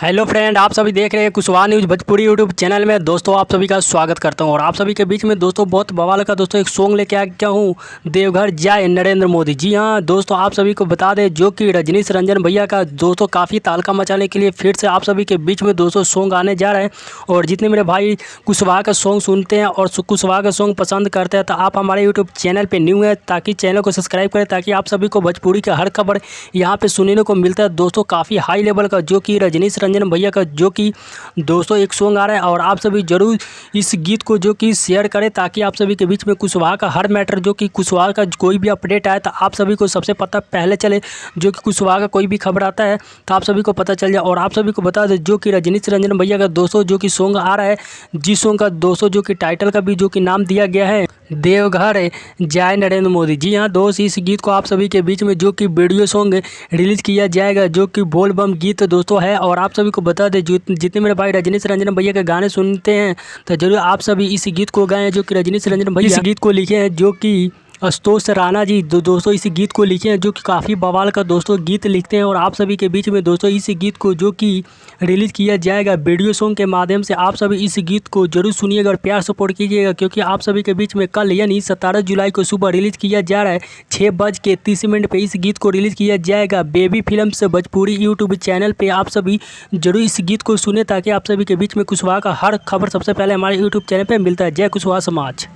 Hello friend, आप सभी देख रहे हैं Kushwaha news Bhojpuri YouTube channel में। दोस्तों आप सभी का स्वागत करता हूं और आप सभी के बीच में दोस्तों बहुत बवाल का दोस्तों एक सॉन्ग लेके आ गया हूं, देवघर जाए नरेंद्र मोदी। जी हां दोस्तों, आप सभी को बता दें जो कि रजनीश रंजन भैया का दोस्तों काफ़ी तालका मचाने के लिए फिर से आप सभी के बीच में दोस्तों सॉन्ग आने जा रहा है। और जितने मेरे भाई कुशवाहा का सॉन्ग सुनते हैं और कुशवाहा का सॉन्ग पसंद करते हैं तो आप हमारे यूट्यूब चैनल पर न्यू है, ताकि चैनल को सब्सक्राइब करें ताकि आप सभी को भोजपुरी का हर खबर यहाँ पर सुनने को मिलता है। दोस्तों काफ़ी हाई लेवल का जो कि रजनीश रंजन भैया का जो कि दोस्तों एक सॉन्ग आ रहा है। और आप सभी जरूर इस गीत को जो कि शेयर करें ताकि आप सभी के बीच में कुशवाहा का हर मैटर जो कि कुशवाहा का कोई भी अपडेट आए तो आप सभी को सबसे पता पहले चले। जो कि कुशवाहा का कोई भी खबर आता है तो आप सभी को पता चल जाए। और आप सभी को बता दें जो कि रजनीश रंजन भैया का दोस्तों जो कि सॉन्ग आ रहा है, जिस सॉन्ग का दोस्तों जो कि टाइटल का भी जो कि नाम दिया गया है देवघर जाए नरेंद्र मोदी। जी हाँ दोस्त, इस गीत को आप सभी के बीच में जो कि वीडियो सॉन्ग रिलीज़ किया जाएगा जो कि बोल बम गीत दोस्तों है। और आप सभी को बता दें जितने मेरे भाई रजनीश रंजन भैया के गाने सुनते हैं तो जरूर आप सभी इस गीत को गाएं जो कि रजनीश रंजन भैया इस गीत को लिखे हैं जो कि आशुतोष राणा जी दोस्तों इस गीत को लिखे हैं जो कि काफ़ी बवाल का दोस्तों गीत लिखते हैं। और आप सभी के बीच में दोस्तों इस गीत को जो कि रिलीज़ किया जाएगा वीडियो सॉन्ग के माध्यम से। आप सभी इस गीत को जरूर सुनिएगा और प्यार सपोर्ट कीजिएगा, क्योंकि आप सभी के बीच में कल यानी 17 जुलाई को सुबह रिलीज़ किया जा रहा है 6:30 पे इस गीत को रिलीज़ किया जाएगा बेबी फिल्म से भोजपुरी यूट्यूब चैनल पर। आप सभी जरूर इस गीत को सुने ताकि आप सभी के बीच में कुशवाहा का हर खबर सबसे पहले हमारे यूट्यूब चैनल पर मिलता है। जय कुशवाहा समाज।